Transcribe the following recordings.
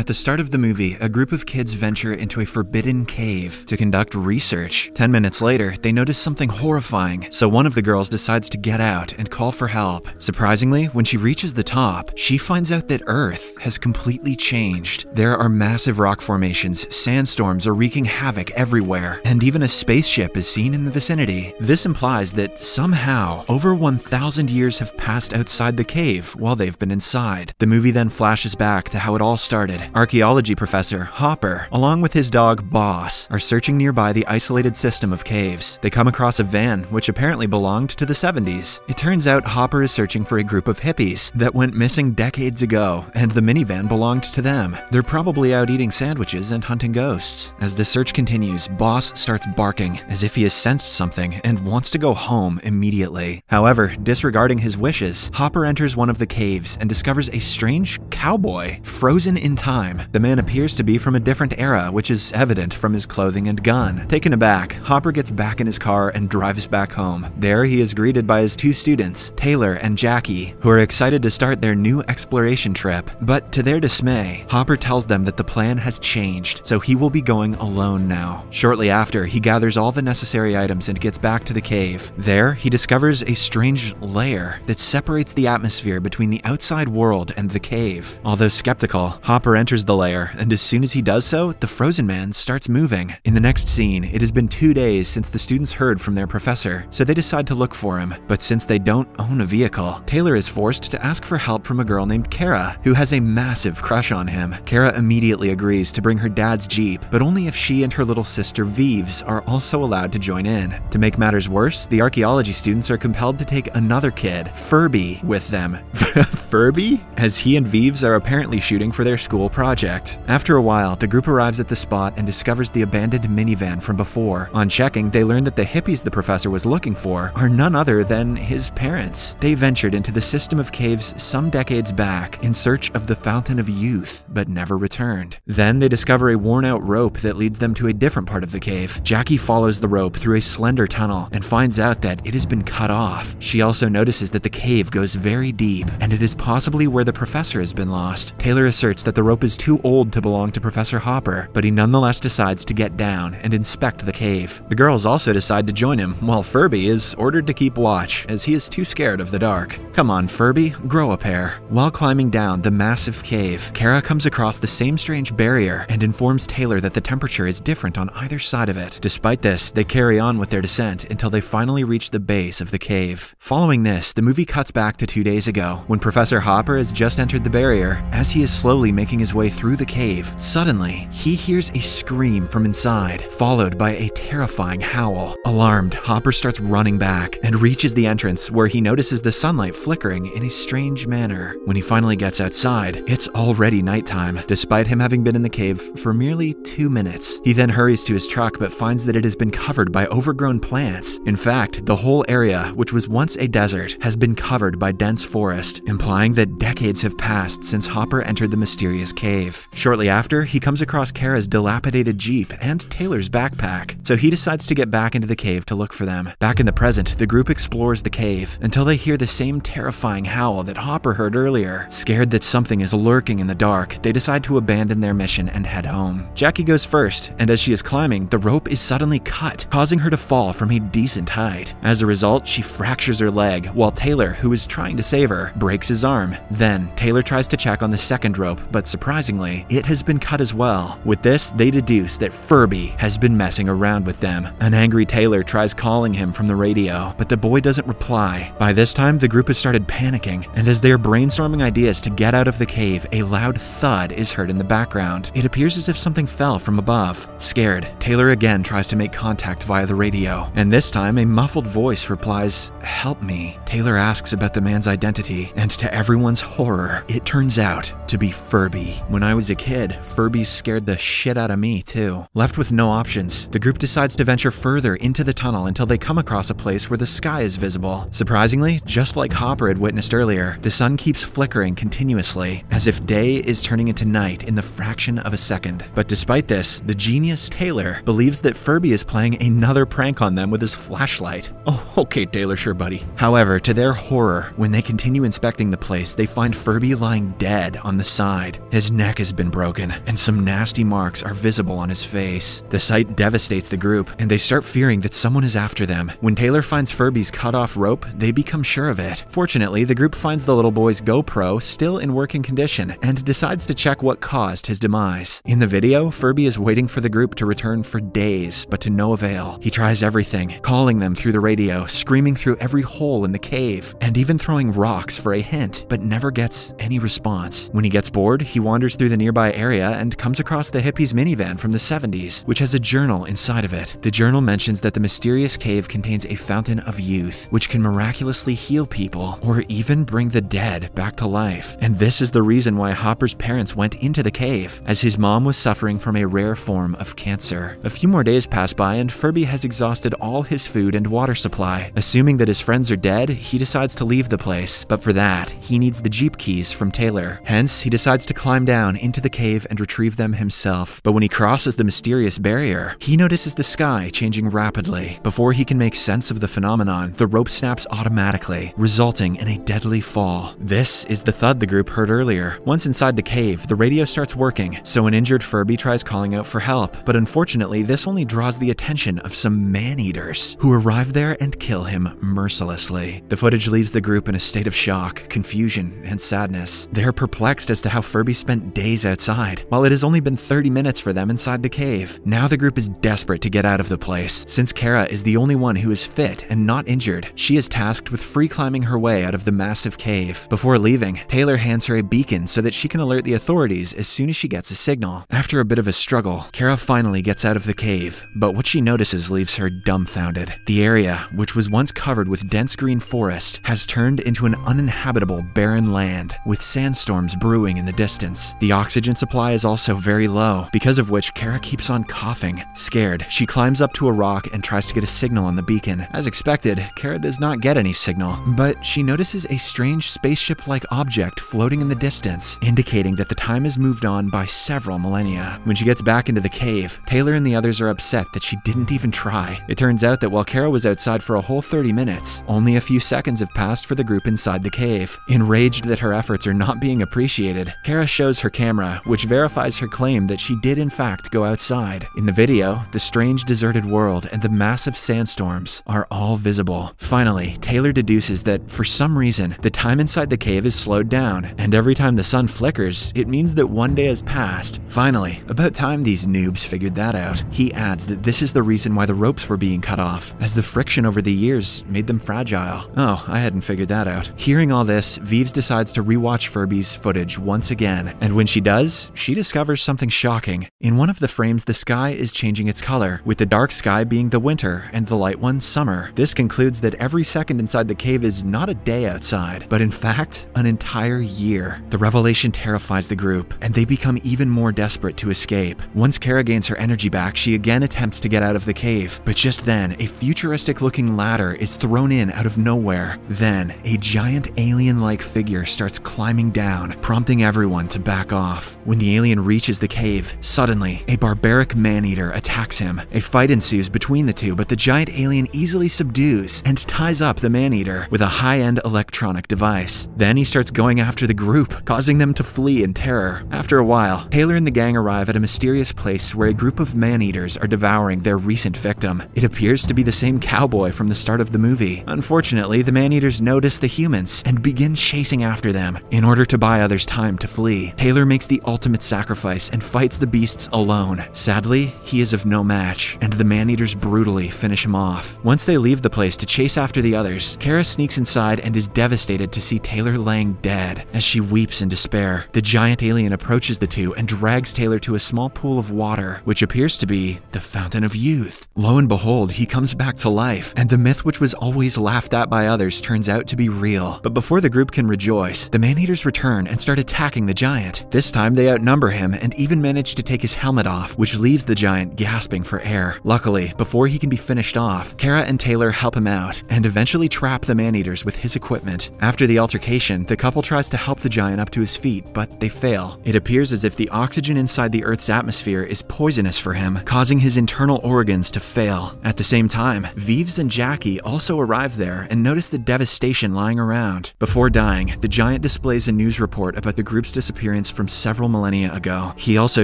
At the start of the movie, a group of kids venture into a forbidden cave to conduct research. 10 minutes later, they notice something horrifying, so one of the girls decides to get out and call for help. Surprisingly, when she reaches the top, she finds out that Earth has completely changed. There are massive rock formations, sandstorms are wreaking havoc everywhere, and even a spaceship is seen in the vicinity. This implies that somehow, over 1,000 years have passed outside the cave while they've been inside. The movie then flashes back to how it all started. Archaeology professor Hopper, along with his dog Boss, are searching nearby the isolated system of caves. They come across a van which apparently belonged to the 70s. It turns out Hopper is searching for a group of hippies that went missing decades ago, and the minivan belonged to them. They're probably out eating sandwiches and hunting ghosts. As the search continues, Boss starts barking as if he has sensed something and wants to go home immediately. However, disregarding his wishes, Hopper enters one of the caves and discovers a strange cowboy frozen in time. The man appears to be from a different era, which is evident from his clothing and gun. Taken aback, Hopper gets back in his car and drives back home. There, he is greeted by his two students, Taylor and Jackie, who are excited to start their new exploration trip. But to their dismay, Hopper tells them that the plan has changed, so he will be going alone now. Shortly after, he gathers all the necessary items and gets back to the cave. There, he discovers a strange layer that separates the atmosphere between the outside world and the cave. Although skeptical, Hopper enters the lair, and as soon as he does so, the frozen man starts moving. In the next scene, it has been 2 days since the students heard from their professor, so they decide to look for him. But since they don't own a vehicle, Taylor is forced to ask for help from a girl named Kara, who has a massive crush on him. Kara immediately agrees to bring her dad's Jeep, but only if she and her little sister Vives are also allowed to join in. To make matters worse, the archaeology students are compelled to take another kid, Furby, with them. Furby? As he and Vives are apparently shooting for their school project. After a while, the group arrives at the spot and discovers the abandoned minivan from before. On checking, they learn that the hippies the professor was looking for are none other than his parents. They ventured into the system of caves some decades back in search of the Fountain of Youth, but never returned. Then they discover a worn-out rope that leads them to a different part of the cave. Jackie follows the rope through a slender tunnel and finds out that it has been cut off. She also notices that the cave goes very deep, and it is possibly where the professor has been lost. Taylor asserts that the rope is too old to belong to Professor Hopper, but he nonetheless decides to get down and inspect the cave. The girls also decide to join him, while Furby is ordered to keep watch, as he is too scared of the dark. Come on, Furby, grow a pair. While climbing down the massive cave, Kara comes across the same strange barrier and informs Taylor that the temperature is different on either side of it. Despite this, they carry on with their descent until they finally reach the base of the cave. Following this, the movie cuts back to 2 days ago, when Professor Hopper has just entered the barrier. As he is slowly making his way through the cave, suddenly, he hears a scream from inside, followed by a terrifying howl. Alarmed, Hopper starts running back and reaches the entrance, where he notices the sunlight flickering in a strange manner. When he finally gets outside, it's already nighttime, despite him having been in the cave for merely 2 minutes. He then hurries to his truck but finds that it has been covered by overgrown plants. In fact, the whole area, which was once a desert, has been covered by dense forest, implying that decades have passed since Hopper entered the mysterious cave. Shortly after, he comes across Kara's dilapidated Jeep and Taylor's backpack, so he decides to get back into the cave to look for them. Back in the present, the group explores the cave until they hear the same terrifying howl that Hopper heard earlier. Scared that something is lurking in the dark, they decide to abandon their mission and head home. Jackie goes first, and as she is climbing, the rope is suddenly cut, causing her to fall from a decent height. As a result, she fractures her leg, while Taylor, who is trying to save her, breaks his arm. Then, Taylor tries to check on the second rope, but surprisingly, it has been cut as well. With this, they deduce that Furby has been messing around with them. An angry Taylor tries calling him from the radio, but the boy doesn't reply. By this time, the group has started panicking, and as they are brainstorming ideas to get out of the cave, a loud thud is heard in the background. It appears as if something fell from above. Scared, Taylor again tries to make contact via the radio, and this time a muffled voice replies, "Help me." Taylor asks about the man's identity, and to everyone's horror, it turns out to be Furby. When I was a kid, Furbies scared the shit out of me too. Left with no options, the group decides to venture further into the tunnel until they come across a place where the sky is visible. Surprisingly, just like Hopper had witnessed earlier, the sun keeps flickering continuously, as if day is turning into night in the fraction of a second. But despite this, the genius Taylor believes that Furby is playing another prank on them with his flashlight. Oh, okay, Taylor, sure, buddy. However, to their horror, when they continue inspecting the place, they find Furby lying dead on the side. His Taylor's neck has been broken, and some nasty marks are visible on his face. The sight devastates the group, and they start fearing that someone is after them. When Taylor finds Furby's cut-off rope, they become sure of it. Fortunately, the group finds the little boy's GoPro still in working condition and decides to check what caused his demise. In the video, Furby is waiting for the group to return for days, but to no avail. He tries everything, calling them through the radio, screaming through every hole in the cave, and even throwing rocks for a hint, but never gets any response. When he gets bored, he wanders through the nearby area and comes across the hippies' minivan from the 70s, which has a journal inside of it. The journal mentions that the mysterious cave contains a fountain of youth, which can miraculously heal people or even bring the dead back to life. And this is the reason why Hopper's parents went into the cave, as his mom was suffering from a rare form of cancer. A few more days pass by and Furby has exhausted all his food and water supply. Assuming that his friends are dead, he decides to leave the place, but for that, he needs the Jeep keys from Taylor. Hence, he decides to climb down into the cave and retrieve them himself. But when he crosses the mysterious barrier, he notices the sky changing rapidly. Before he can make sense of the phenomenon, the rope snaps automatically, resulting in a deadly fall. This is the thud the group heard earlier. Once inside the cave, the radio starts working, so an injured Furby tries calling out for help, but unfortunately, this only draws the attention of some man-eaters, who arrive there and kill him mercilessly. The footage leaves the group in a state of shock, confusion, and sadness. They're perplexed as to how Furby spent days outside, while it has only been 30 minutes for them inside the cave. Now the group is desperate to get out of the place. Since Kara is the only one who is fit and not injured, she is tasked with free climbing her way out of the massive cave. Before leaving, Taylor hands her a beacon so that she can alert the authorities as soon as she gets a signal. After a bit of a struggle, Kara finally gets out of the cave, but what she notices leaves her dumbfounded. The area, which was once covered with dense green forest, has turned into an uninhabitable barren land, with sandstorms brewing in the distance. The oxygen supply is also very low, because of which Kara keeps on coughing. Scared, she climbs up to a rock and tries to get a signal on the beacon. As expected, Kara does not get any signal, but she notices a strange spaceship-like object floating in the distance, indicating that the time has moved on by several millennia. When she gets back into the cave, Taylor and the others are upset that she didn't even try. It turns out that while Kara was outside for a whole 30 minutes, only a few seconds have passed for the group inside the cave. Enraged that her efforts are not being appreciated, Kara shows her camera, which verifies her claim that she did in fact go outside. In the video, the strange deserted world and the massive sandstorms are all visible. Finally, Taylor deduces that, for some reason, the time inside the cave is slowed down, and every time the sun flickers, it means that one day has passed. Finally, about time these noobs figured that out. He adds that this is the reason why the ropes were being cut off, as the friction over the years made them fragile. Oh, I hadn't figured that out. Hearing all this, Vives decides to rewatch Furby's footage once again, and when she does, she discovers something shocking. In one of the frames, the sky is changing its color, with the dark sky being the winter and the light one summer. This concludes that every second inside the cave is not a day outside, but in fact, an entire year. The revelation terrifies the group, and they become even more desperate to escape. Once Kara gains her energy back, she again attempts to get out of the cave, but just then, a futuristic-looking ladder is thrown in out of nowhere. Then, a giant alien-like figure starts climbing down, prompting everyone to back off. When the alien reaches the cave, suddenly, a barbaric man-eater attacks him. A fight ensues between the two, but the giant alien easily subdues and ties up the man-eater with a high-end electronic device. Then he starts going after the group, causing them to flee in terror. After a while, Taylor and the gang arrive at a mysterious place where a group of man-eaters are devouring their recent victim. It appears to be the same cowboy from the start of the movie. Unfortunately, the man-eaters notice the humans and begin chasing after them. In order to buy others time to flee, Taylor makes the ultimate sacrifice and fights the beasts alone. Sadly, he is of no match, and the man-eaters brutally finish him off. Once they leave the place to chase after the others, Kara sneaks inside and is devastated to see Taylor laying dead. As she weeps in despair, the giant alien approaches the two and drags Taylor to a small pool of water, which appears to be the Fountain of Youth. Lo and behold, he comes back to life, and the myth which was always laughed at by others turns out to be real. But before the group can rejoice, the man-eaters return and start attacking the giant. This time they outnumber him and even manage to take his helmet off, which leaves the giant gasping for air. Luckily, before he can be finished off, Kara and Taylor help him out and eventually trap the man-eaters with his equipment. After the altercation, the couple tries to help the giant up to his feet, but they fail. It appears as if the oxygen inside the Earth's atmosphere is poisonous for him, causing his internal organs to fail. At the same time, Vives and Jackie also arrive there and notice the devastation lying around. Before dying, the giant displays a news report about the group's disappearance science from several millennia ago. He also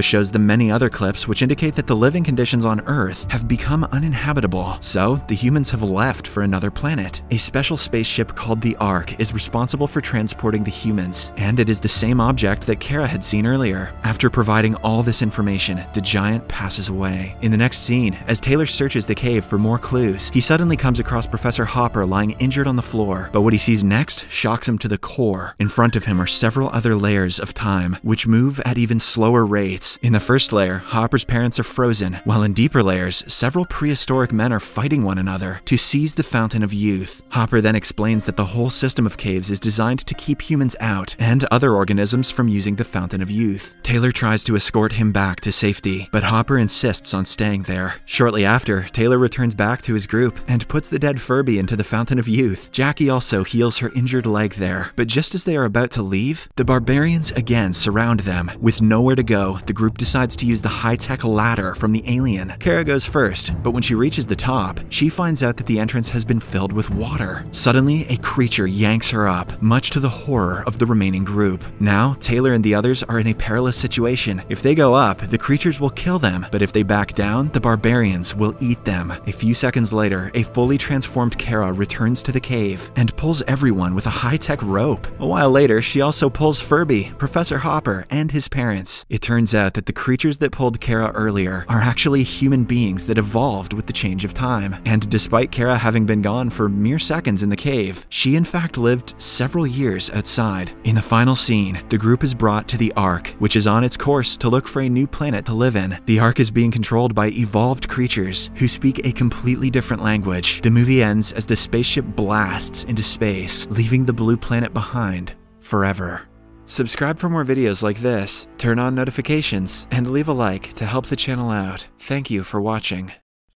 shows them many other clips which indicate that the living conditions on Earth have become uninhabitable, so the humans have left for another planet. A special spaceship called the Ark is responsible for transporting the humans, and it is the same object that Kara had seen earlier. After providing all this information, the giant passes away. In the next scene, as Taylor searches the cave for more clues, he suddenly comes across Professor Hopper lying injured on the floor, but what he sees next shocks him to the core. In front of him are several other layers of time, which move at even slower rates. In the first layer, Hopper's parents are frozen, while in deeper layers, several prehistoric men are fighting one another to seize the Fountain of Youth. Hopper then explains that the whole system of caves is designed to keep humans out and other organisms from using the Fountain of Youth. Taylor tries to escort him back to safety, but Hopper insists on staying there. Shortly after, Taylor returns back to his group and puts the dead Furby into the Fountain of Youth. Jackie also heals her injured leg there, but just as they are about to leave, the barbarians again surround them. With nowhere to go, the group decides to use the high-tech ladder from the alien. Kara goes first, but when she reaches the top, she finds out that the entrance has been filled with water. Suddenly, a creature yanks her up, much to the horror of the remaining group. Now, Taylor and the others are in a perilous situation. If they go up, the creatures will kill them, but if they back down, the barbarians will eat them. A few seconds later, a fully transformed Kara returns to the cave and pulls everyone with a high-tech rope. A while later, she also pulls Furby, Professor Hopper, and his parents. It turns out that the creatures that pulled Kara earlier are actually human beings that evolved with the change of time. And despite Kara having been gone for mere seconds in the cave, she in fact lived several years outside. In the final scene, the group is brought to the Ark, which is on its course to look for a new planet to live in. The Ark is being controlled by evolved creatures who speak a completely different language. The movie ends as the spaceship blasts into space, leaving the blue planet behind forever. Subscribe for more videos like this, turn on notifications, and leave a like to help the channel out. Thank you for watching.